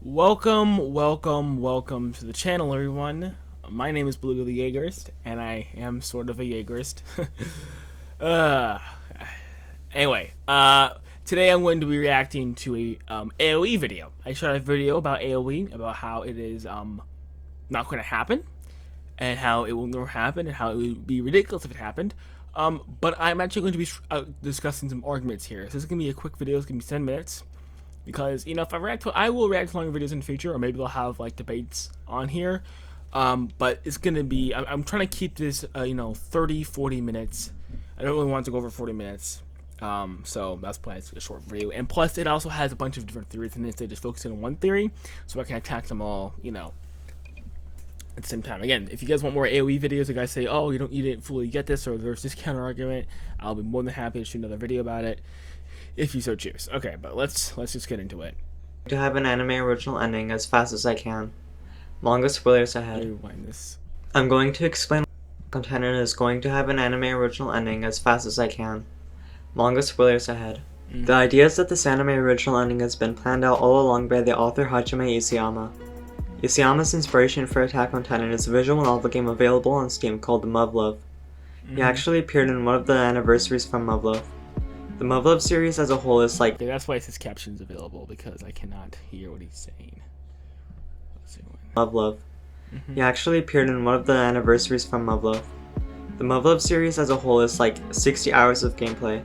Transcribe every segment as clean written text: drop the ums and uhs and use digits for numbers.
Welcome to the channel, everyone. My name is Blue the Jaegerist, and I am sort of a Jaegerist. uh, anyway, today I'm going to be reacting to a AOE video. I shot a video about AOE, about how it is not going to happen, and how it will never happen, and how it would be ridiculous if it happened. But I'm actually going to be discussing some arguments here. So this is going to be a quick video. It's going to be 10 minutes. Because, you know, if I will react to longer videos in the future, or maybe they'll have, like, debates on here. But it's going to be, I'm trying to keep this, 30, 40 minutes. I don't really want to go over 40 minutes. So that's why it's a short video. And plus, it also has a bunch of different theories in it, so just focusing on one theory, so I can attack them all, at the same time. Again, if you guys want more AOE videos, you guys say, oh, you didn't fully get this, or there's this counter argument, I'll be more than happy to shoot another video about it, if you so choose. Okay, but let's just get into it. To have an anime original ending as fast as I can. Manga spoilers ahead. Rewind this. I'm going to explain content is going to have an anime original ending as fast as I can. Manga spoilers ahead. The idea is that this anime original ending has been planned out all along by the author Hajime Isayama. Isayama's inspiration for Attack on Titan is a visual novel game available on Steam called Muv-Luv. He actually appeared in one of the anniversaries from Muv-Luv. The Muv-Luv series as a whole is like... Okay, that's why it says captions available, because I cannot hear what he's saying. Let's see Muv-Luv. He actually appeared in one of the anniversaries from Muv-Luv. The Muv-Luv series as a whole is like 60 hours of gameplay.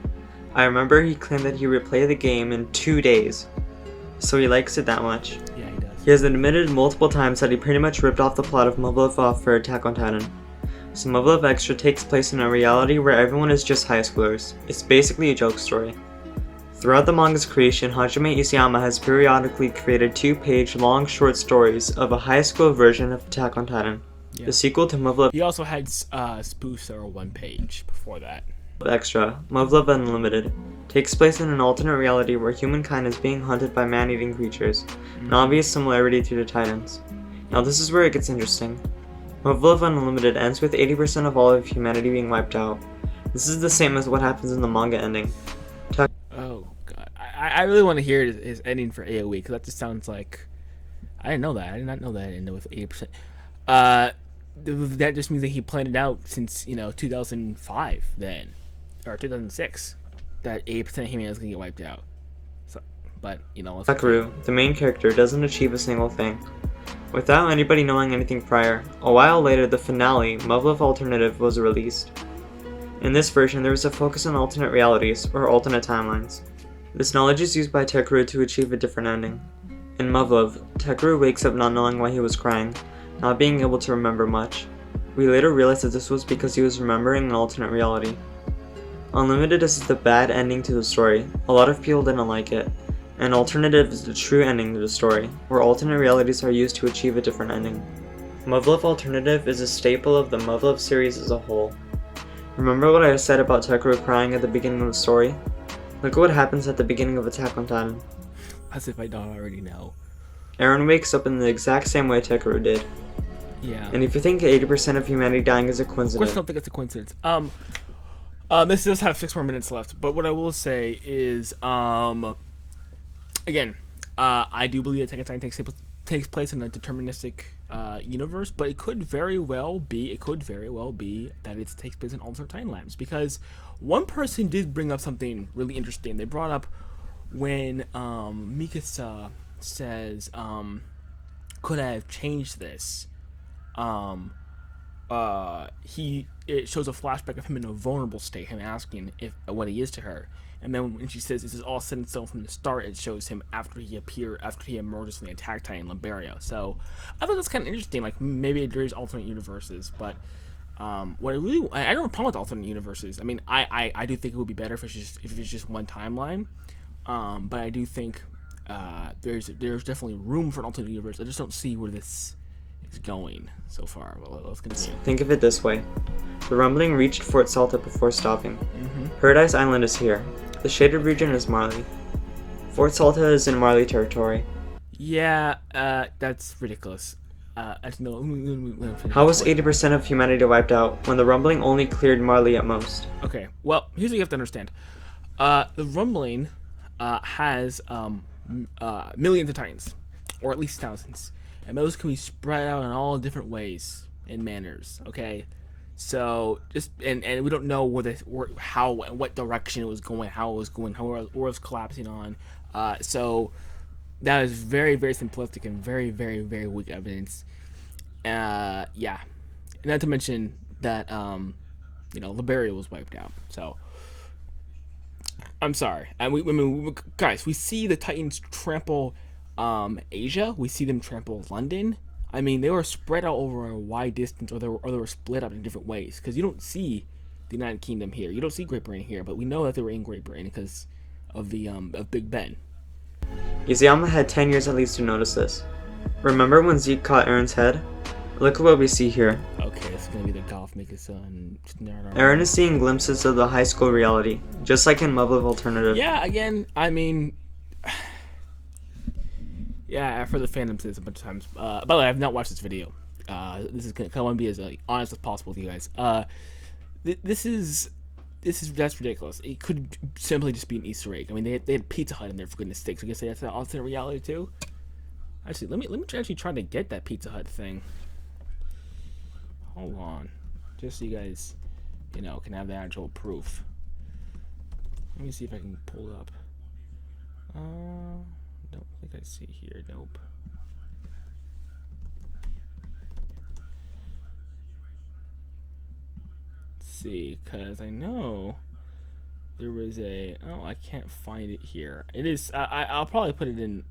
I remember he claimed that he would play the game in 2 days. So he likes it that much. Yeah, he does. He has admitted multiple times that he pretty much ripped off the plot of Muv-Luv off for Attack on Titan. So Muv-Luv Extra takes place in a reality where everyone is just high schoolers. It's basically a joke story. Throughout the manga's creation, Hajime Isayama has periodically created 2-page long short stories of a high school version of Attack on Titan. Yeah. The sequel to Muv-Luv He also had spoofs that were one page before that. Extra, Muv-Luv Unlimited, takes place in an alternate reality where humankind is being hunted by man-eating creatures, an obvious similarity to the Titans. Now this is where it gets interesting. Muv-Luv Unlimited ends with 80% of all of humanity being wiped out. This is the same as what happens in the manga ending. Oh god, I really want to hear his ending for AOE, because that just sounds like... I didn't know that. I did not know that it ended with 80%. That just means that he planned it out since, 2005 then. Or 2006. That 80% of humanity is going to get wiped out. So, but, let's... Sakaru, the main character, doesn't achieve a single thing. Without anybody knowing anything prior, a while later the finale, Muv-Luv Alternative, was released. In this version, there was a focus on alternate realities, or alternate timelines. This knowledge is used by Tekryu to achieve a different ending. In Muv-Luv, Tekryu wakes up not knowing why he was crying, not being able to remember much. We later realized that this was because he was remembering an alternate reality. Unlimited is the bad ending to the story. A lot of people didn't like it. An alternative is the true ending to the story, where alternate realities are used to achieve a different ending. Muv-Luv Alternative is a staple of the Muv-Luv series as a whole. Remember what I said about Tekryu crying at the beginning of the story? Look at what happens at the beginning of Attack on Titan. As if I don't already know. Eren wakes up in the exact same way Tekryu did. Yeah. And if you think 80% of humanity dying is a Of course coincidence... I don't think it's a coincidence. This does have 6 more minutes left, but what I will say is, again, I do believe Attack on Titan takes place in a deterministic universe, but it could very well be that it takes place in alternate timelines, because one person did bring up something really interesting. They brought up when Mikasa says, could I have changed this? It shows a flashback of him in a vulnerable state, him asking what he is to her. And then when she says this is all set in stone from the start, it shows him after he emerges from the Attack Titan Liberia. So I thought that's kind of interesting. Like, maybe there's alternate universes, but I don't have a problem with alternate universes. I mean, I do think it would be better if it's just one timeline. But I do think there's definitely room for an alternate universe. I just don't see where this is going so far. Well, let's continue. Think of it this way. The rumbling reached Fort Salta before stopping. Paradise Island is here. The shaded region is Marley. Fort Salta is in Marley territory. Yeah, that's ridiculous. How was 80% of humanity wiped out when the rumbling only cleared Marley at most? Okay, well, here's what you have to understand. The rumbling has millions of titans. or at least thousands, and those can be spread out in all different ways and manners. Okay, so just and we don't know how what direction it was going, how it was going, how it was collapsing on. So that is very very simplistic and very very very weak evidence. Yeah, not to mention that Liberia was wiped out. So I'm sorry. And guys, we see the Titans trample Asia. We see them trample London. I mean, they were spread out over a wide distance, or they were split up in different ways. Because you don't see the United Kingdom here, you don't see Great Britain here, but we know that they were in Great Britain because of the of Big Ben. Isayama had 10 years at least to notice this. Remember when Zeke caught Aaron's head? Look at what we see here. Okay, it's gonna be the golf Mikasa. Aaron is seeing glimpses of the high school reality, just like in Love Alternative. Yeah, again, I mean, yeah, I've heard the fandom say this a bunch of times. By the way, I've not watched this video. This is kind of want to be as honest as possible with you guys. That's ridiculous. It could simply just be an Easter egg. I mean, they had Pizza Hut in there, for goodness sakes. So I guess that's an alternate reality too. Actually, let me actually try to get that Pizza Hut thing. Hold on, just so you guys, can have the actual proof. Let me see if I can pull it up. Don't think I see here. Nope. Let's see, cause I know there was a. Oh, I can't find it here. It is. I'll probably put it in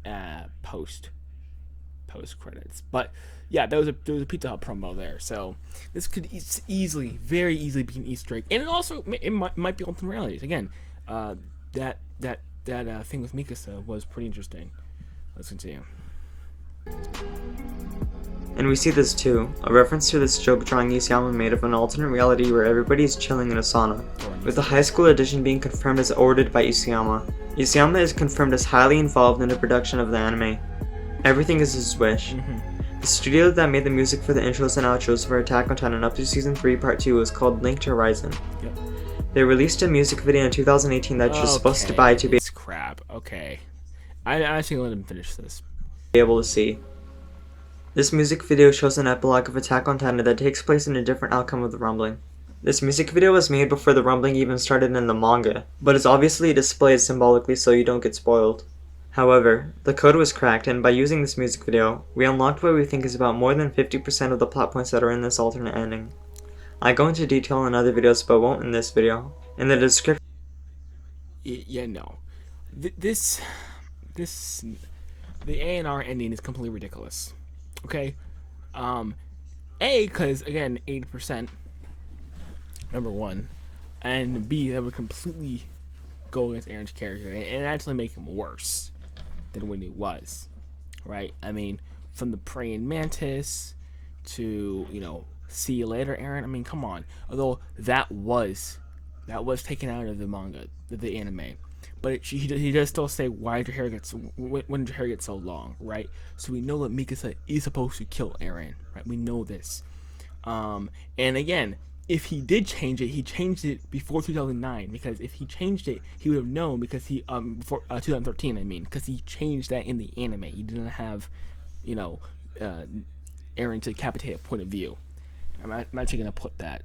post credits, but yeah, there was a Pizza Hut promo there, so this could very easily be an Easter egg, and it might be alternate realities again. That thing with Mikasa was pretty interesting. Let's continue. And we see this too, a reference to this joke drawing Isayama made of an alternate reality where everybody is chilling in a sauna, with the high school edition being confirmed as ordered by Isayama. Isayama is confirmed as highly involved in the production of the anime. Everything is his wish. The studio that made the music for the intros and outros for Attack on Titan up to Season 3 Part 2 is called Linked Horizon. Yep. They released a music video in 2018 that you're supposed to buy to be crap. Okay. I actually let him finish this. Able to see. This music video shows an epilogue of Attack on Titan that takes place in a different outcome of the rumbling. This music video was made before the rumbling even started in the manga, but is obviously displayed symbolically so you don't get spoiled. However, the code was cracked, and by using this music video, we unlocked what we think is about more than 50% of the plot points that are in this alternate ending. I go into detail in other videos, but won't in this video. In the description... Yeah, no. The A&R ending is completely ridiculous. Okay? Because, again, 80%, number one, and B, that would completely go against Aaron's character, and actually make him worse than when he was, right? I mean, from the praying mantis to, see you later, Aaron. I mean, come on. Although that was taken out of the manga, the anime, but he does still say, when did your hair get so long, right? So we know that Mikasa is supposed to kill Aaron, right? We know this. And again, if he did change it, he changed it before 2009, because if he changed it, he would have known, because he before 2013, I mean, because he changed that in the anime. He didn't have, Aaron to decapitate a point of view. I'm actually gonna put that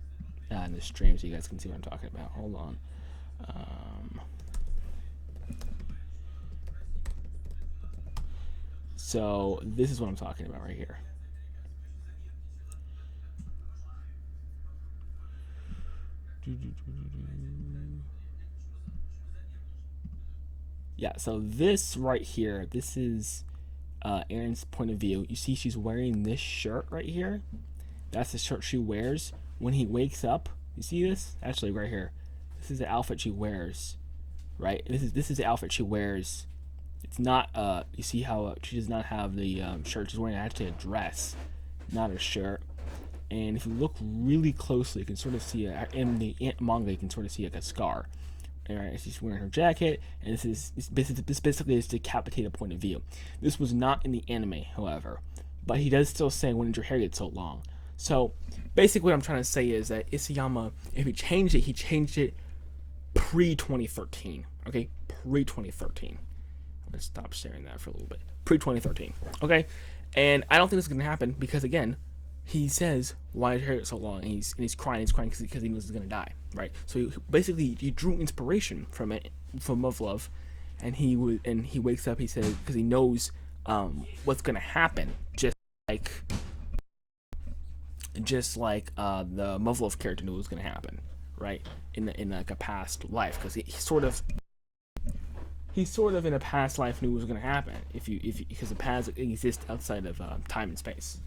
in the stream so you guys can see what I'm talking about. Hold on. So this is what I'm talking about right here. Yeah, so this right here, this is Aaron's point of view. You see she's wearing this shirt right here. That's the shirt she wears when he wakes up. You see this? Actually, right here. This is the outfit she wears, right? This is the outfit she wears. It's not, you see how she does not have the shirt. She's wearing actually a dress, not a shirt. And if you look really closely, you can sort of see in the manga, you can sort of see like a scar. Alright, she's wearing her jacket, and this basically is decapitated point of view. This was not in the anime, however, but he does still say, when did your hair get so long? So basically what I'm trying to say is that Isayama, if he changed it pre-2013, okay? Pre-2013, Let's stop sharing that for a little bit. Pre-2013. Okay? And I don't think this is going to happen because, again, he says, why did it hurt so long? And he's crying because he knows he's going to die, right? So he drew inspiration from Muv-Luv, and he wakes up, he says, because he knows what's going to happen, just like the Muv-Luv character knew what was going to happen, right? In like a past life, because he sort of in a past life knew what was going to happen because the past exists outside of time and space.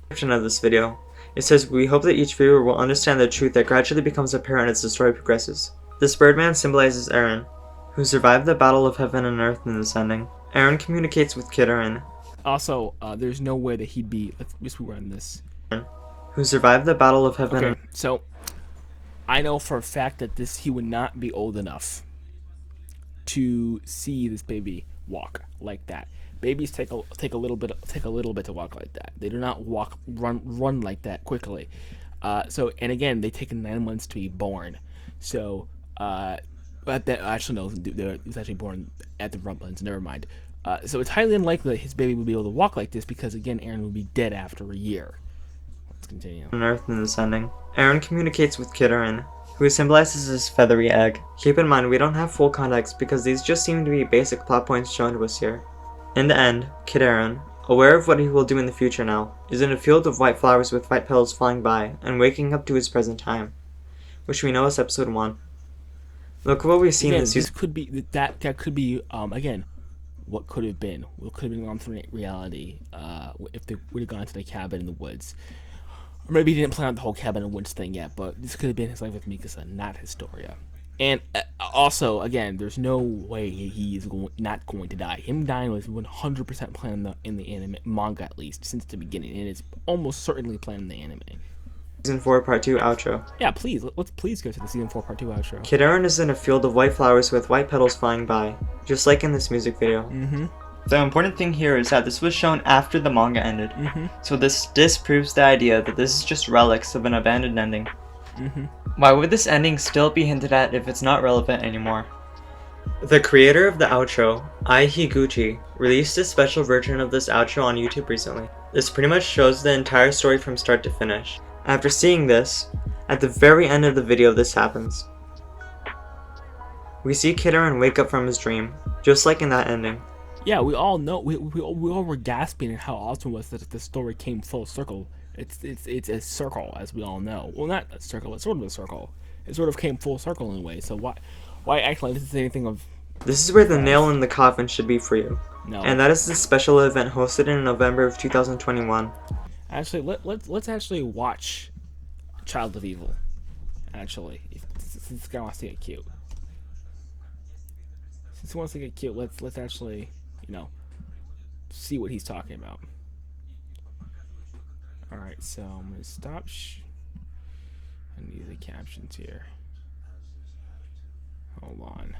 Of this video, it says, we hope that each viewer will understand the truth that gradually becomes apparent as the story progresses. This Birdman symbolizes Eren, who survived the battle of heaven and earth in this ending. Eren communicates with Kid Eren. Also, there's no way that he'd be. Let's rerun this. Who survived the battle of heaven. Okay, so I know for a fact that he would not be old enough to see this baby walk like that. Babies take a little bit to walk like that. They do not run like that quickly. So and again, they take 9 months to be born. So but that actually no, he was actually born at the rumblings. Never mind. So it's highly unlikely that his baby would be able to walk like this because again, Eren would be dead after a year. Let's continue. On Earth in this ending, Eren communicates with Kid Eren, who symbolizes his feathery egg. Keep in mind, we don't have full context because these just seem to be basic plot points shown to us here. In the end, Kid Eren, aware of what he will do in the future now, is in a field of white flowers with white petals flying by and waking up to his present time, which we know is episode 1. Look at what we've seen again, this season. Could be that could be again, what could have been? What could have been alternate reality if they would have gone to the cabin in the woods. Or maybe he didn't plan out the whole cabin in the woods thing yet, but this could have been his life with Mikasa, not Historia. And also, again, there's no way he is not going to die. Him dying was 100% planned in the anime manga, at least since the beginning, and it's almost certainly planned in the anime. Season 4 Part 2 outro. Yeah, let's please go to the Season 4 Part 2 outro. Kid Eren is in a field of white flowers with white petals flying by, just like in this music video. The important thing here is that this was shown after the manga ended, so this disproves the idea that this is just relics of an abandoned ending. Why would this ending still be hinted at if it's not relevant anymore? The creator of the outro, Ai Higuchi, released a special version of this outro on YouTube recently. This pretty much shows the entire story from start to finish. After seeing this, at the very end of the video this happens. We see Kid Eren wake up from his dream, just like in that ending. Yeah, we all know, we all were gasping at how awesome it was that the story came full circle. It's a circle, as we all know. Well, not a circle, it's sort of a circle. It sort of came full circle in a way, so why act like this is anything of... This is where the nail in the coffin should be for you. No. And that is the special event hosted in November of 2021. Actually, let's actually watch Child of Evil. Actually, since this guy wants to get cute. Since he wants to get cute, let's actually, see what he's talking about. Alright, so I'm going to stop. I need the captions here. Hold on.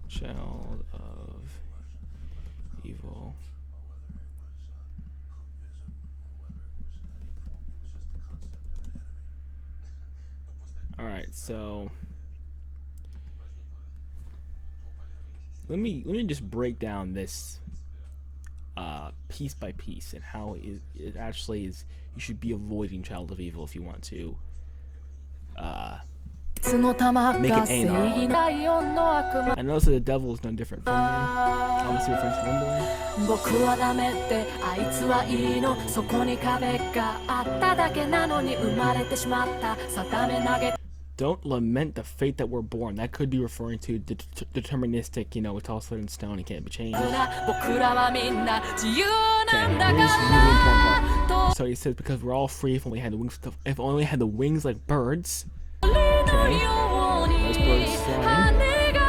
Child of Evil. Alright, so let me just break down this piece by piece and how it actually is. You should be avoiding Child of Evil if you want to make it anal. I notice that the devil is no different from me. Obviously reference rumbling. Don't lament the fate that we're born. That could be referring to deterministic, it's all set in stone, it can't be changed. Okay, here's the really important part. So he says, because we're all free if only had the wings, like birds. Okay, those birds flying. Okay,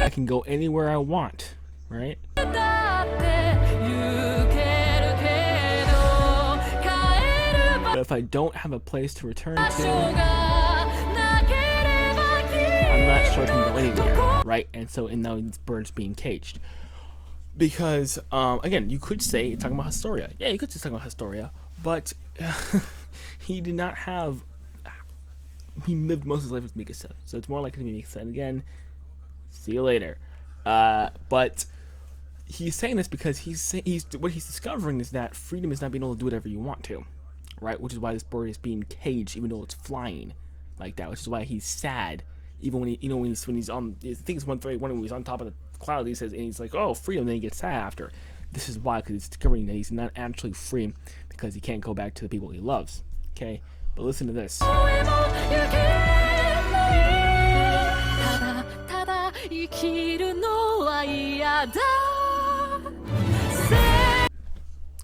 I can go anywhere I want, right? But if I don't have a place to return to, I'm not sure I can go anywhere, right? And so, now these birds being caged. Because, again, you could say it's talking about Historia. Yeah, you could say it's talking about Historia, but he did not have he lived most of his life with Mikasa, so it's more likely to be Mikasa. And again, see you later. But he's saying this because what he's discovering is that freedom is not being able to do whatever you want to, right? Which is why this bird is being caged, even though it's flying like that. Which is why he's sad, even when he's on. I think it's when he's on top of the cloud. He says, and he's like, "Oh, freedom." Then he gets sad after. This is why, because he's discovering that he's not actually free because he can't go back to the people he loves. Okay, but listen to this.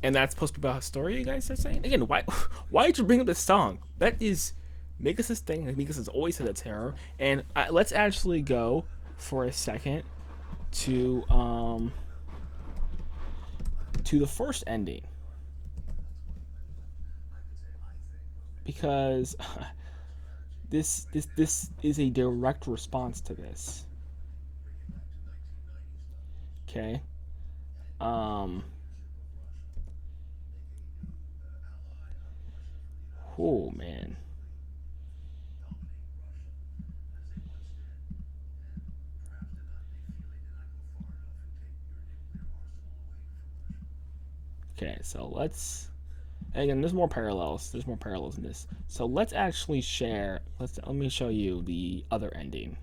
And that's supposed to be about a story, you guys are saying? Again, why did you bring up this song? That is Mikasa's thing. Mikasa's always said that's her. And let's actually go for a second to the first ending. Because this is a direct response to this. Okay. Oh man. Okay, so let's. Again, there's more parallels. There's more parallels in this. So let's actually share. Let me show you the other ending.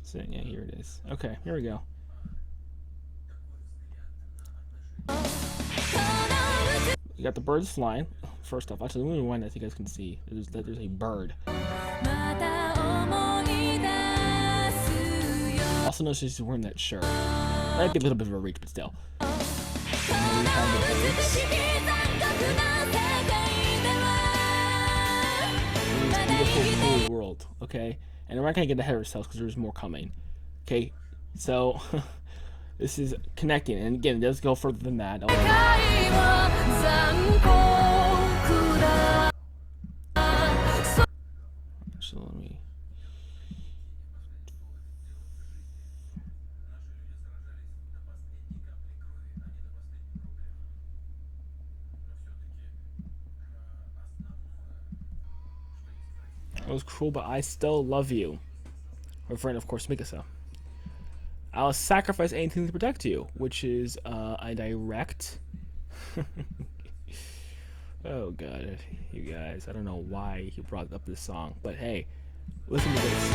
So, yeah, here it is. Okay, here we go. You got the birds flying. First off, actually, let me rewind. I think you guys can see there's a bird. Also notice she's wearing that shirt. Might be a little bit of a reach, but still. Beautiful, cool world. Okay, and we're not gonna get ahead of ourselves because there's more coming. Okay, so this is connecting, and again, it does go further than that. So let me. It was cruel, but I still love you. Referring, of course, Mikasa. I'll sacrifice anything to protect you, which is a direct. Oh god, you guys, I don't know why he brought up this song, but hey, listen to this.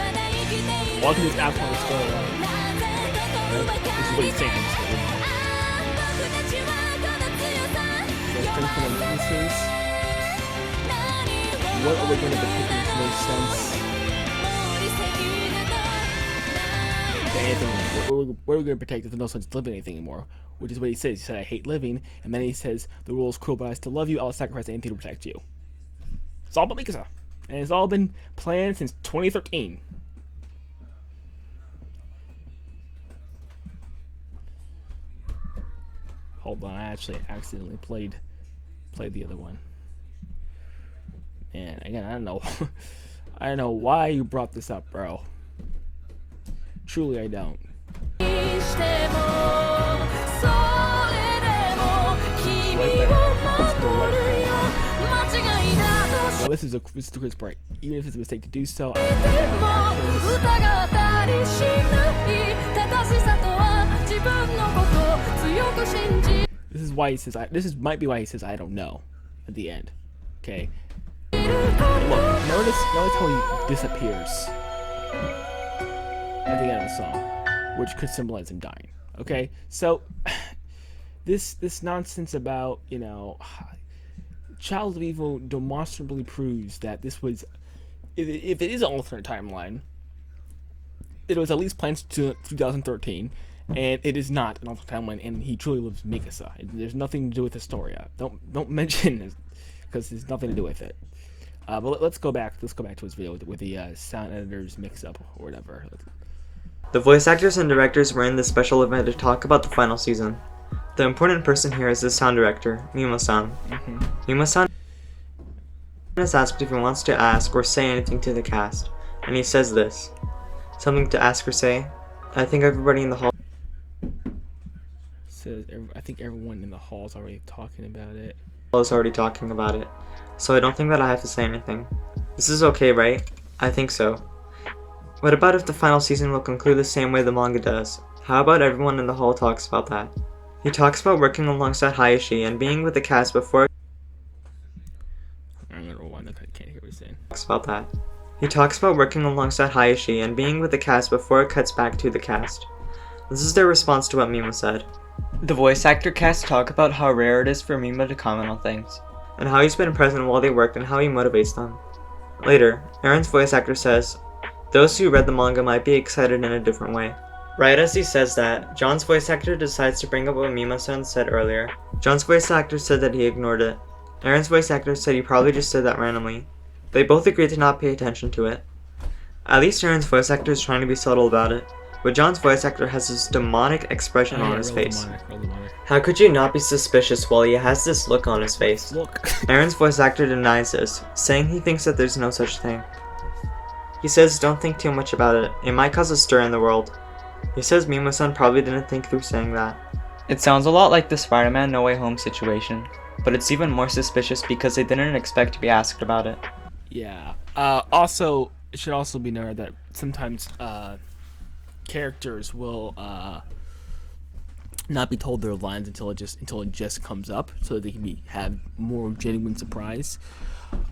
Welcome to this absolute story. This is what he's saying. What are we going to protect? Makes no sense. Anything. What are we going to protect if there's no sense living anything anymore? Which is what he says. He said, I hate living. And then he says, the rule is cruel, but I still love you. I'll sacrifice anything to protect you. It's all about Mikasa. And it's all been planned since 2013. Hold on, I actually accidentally played the other one. And again, I don't know. I don't know why you brought this up, bro. Truly, I don't. Well, this is the quick part. Even if it's a mistake to do so, this is why he says. Might be why he says I don't know at the end. Okay. Look, notice how he disappears at the end of the song, which could symbolize him dying. Okay, so this nonsense about, you know, Child of Evil demonstrably proves that this was, if it is an alternate timeline, it was at least planned to 2013, and it is not an alternate timeline, and he truly lives Mikasa. There's nothing to do with Historia. Don't mention this, because there's nothing to do with it. But let's go back. Let's go back to his video with the sound editor's mix-up or whatever. The voice actors and directors were in this special event to talk about the final season. The important person here is the sound director, Mimo-san. Mimo-san is asked if he wants to ask or say anything to the cast, and he says this. Something to ask or say? I think everybody in the hall says, I think everyone in the hall is already talking about it. was already talking about it, so I don't think that I have to say anything. This is okay, right? I think so. What about if the final season will conclude the same way the manga does? How about everyone in the hall talks about that? He talks about working alongside Hayashi and being with the cast before I'm gonna rewind that. I can't hear what he's saying. about that. He talks about working alongside Hayashi and being with the cast before it cuts back to the cast. This is their response to what Mima said. The voice actor cast talk about how rare it is for Mima to comment on things, and how he's been present while they worked and how he motivates them. Later, Aaron's voice actor says, those who read the manga might be excited in a different way. Right as he says that, John's voice actor decides to bring up what Mima-san said earlier. John's voice actor said that he ignored it. Aaron's voice actor said he probably just said that randomly. They both agreed to not pay attention to it. At least Aaron's voice actor is trying to be subtle about it, but John's voice actor has this demonic expression on his face. How could you not be suspicious while he has this look on his face? Look. Aaron's voice actor denies this, saying he thinks that there's no such thing. He says don't think too much about it might cause a stir in the world. He says Mima-san probably didn't think through saying that. It sounds a lot like the Spider-Man No Way Home situation, but it's even more suspicious because they didn't expect to be asked about it. Yeah. Also, it should also be noted that sometimes characters will not be told their lines until it just comes up, so that they can have more genuine surprise.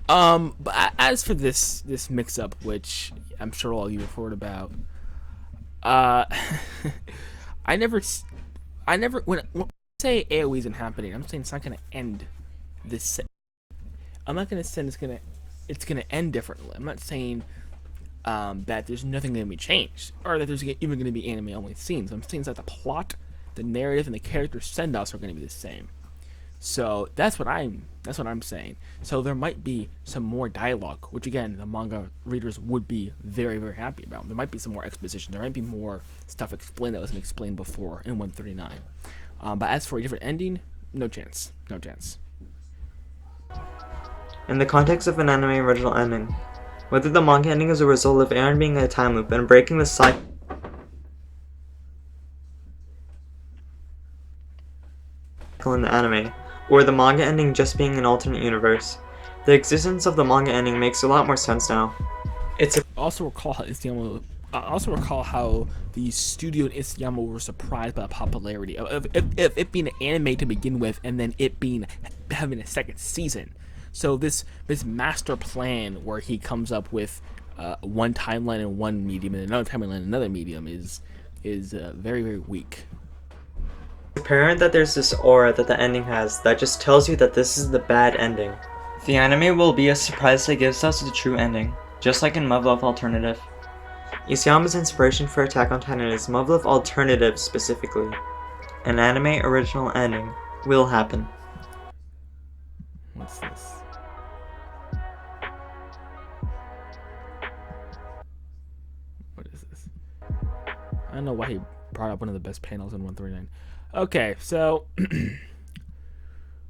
But as for this mix-up, which I'm sure all of you have heard about, I never when I say AOE isn't happening, I'm saying it's not gonna end this. I'm not gonna say it's gonna end differently. I'm not saying that there's nothing gonna be changed, or that there's even gonna be anime only scenes. I'm saying that the plot, the narrative, and the characters send us are gonna be the same. So that's what I'm saying. So there might be some more dialogue, which again the manga readers would be very, very happy about. There might be some more exposition. There might be more stuff explained that wasn't explained before in 139. But as for a different ending, no chance. No chance. In the context of an anime original ending, whether the manga ending is a result of Aaron being in a time loop and breaking the cycle in the anime, or the manga ending just being an alternate universe, the existence of the manga ending makes a lot more sense now. Also recall how the studio and Isayama were surprised by the popularity of it being an anime to begin with, and then it having a second season. So this master plan where he comes up with one timeline in one medium and another timeline in another medium is very, very weak. It's apparent that there's this aura that the ending has that just tells you that this is the bad ending. The anime will be a surprise that gives us the true ending, just like in Love Alternative. Isayama's inspiration for Attack on Titan is Love Alternative specifically. An anime original ending will happen. What's this? What is this? I don't know why he brought up one of the best panels in 139. Okay, so we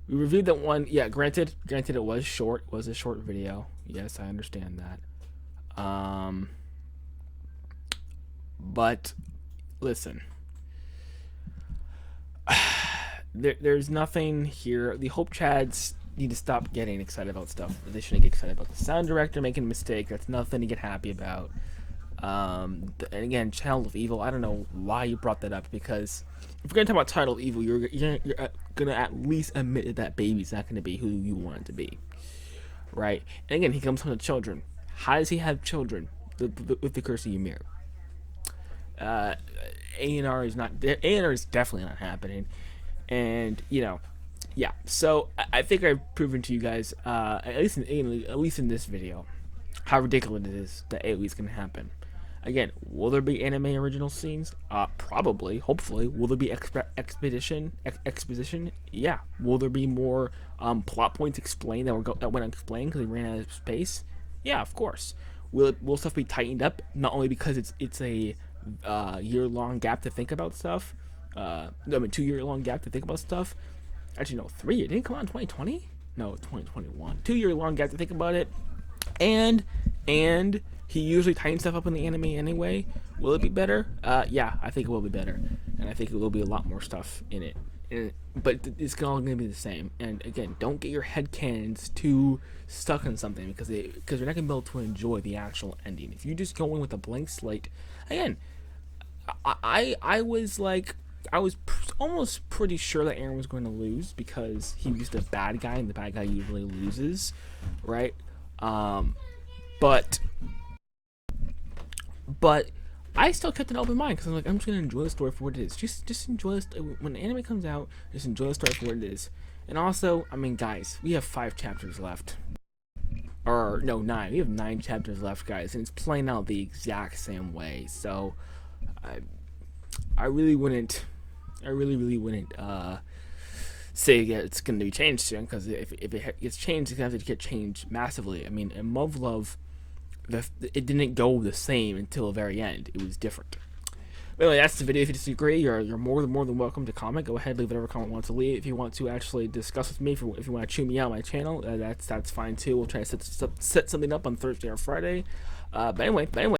reviewed that one. Yeah, granted it was short. It was a short video. Yes, I understand that. But listen, there's nothing here. The Hope Chads need to stop getting excited about stuff. They shouldn't get excited about the sound director making a mistake. That's nothing to get happy about. And again, Child of Evil, I don't know why you brought that up, because if we're going to talk about Child of Evil, you're going to at least admit that baby's not going to be who you want it to be. Right? And again, he comes from the children. How does he have children with the Curse of Ymir? A&R is definitely not happening. And, yeah. So I think I've proven to you guys, at least in this video, how ridiculous it is that AOE is going to happen. Again, will there be anime original scenes? Probably, hopefully. Will there be exposition? Yeah. Will there be more plot points explained that went unexplained because they ran out of space? Yeah, of course. Will stuff be tightened up? Not only because it's a year-long gap to think about stuff. 2-year-long gap to think about stuff. Actually, no, 3 years. Didn't it come out in 2020? No, 2021. 2-year-long gap to think about it. And he usually tightens stuff up in the anime anyway. Will it be better? Yeah, I think it will be better. And I think it will be a lot more stuff in it. but it's all gonna be the same. And again, don't get your headcanons too stuck on something because you're not gonna be able to enjoy the actual ending. If you just go in with a blank slate, again, I was like, almost pretty sure that Aaron was going to lose because he was the bad guy, and the bad guy usually loses, right? But I still kept an open mind because I'm like, I'm just gonna enjoy the story for what it is. Just enjoy it. When the anime comes out, just enjoy the story for what it is. And also, I mean, guys, we have 5 chapters left, or no, 9. We have 9 chapters left, guys, and it's playing out the exact same way. So, I really wouldn't say that it's going to be changed soon, because if it gets changed, it's going to have to get changed massively. I mean, in Love Love, it didn't go the same until the very end. It was different. But anyway, that's the video. If you disagree, you're more than welcome to comment. Go ahead, leave whatever comment you want to leave. If you want to actually discuss with me, if you want to chew me out on my channel, that's fine too. We'll try to set something up on Thursday or Friday. But anyway.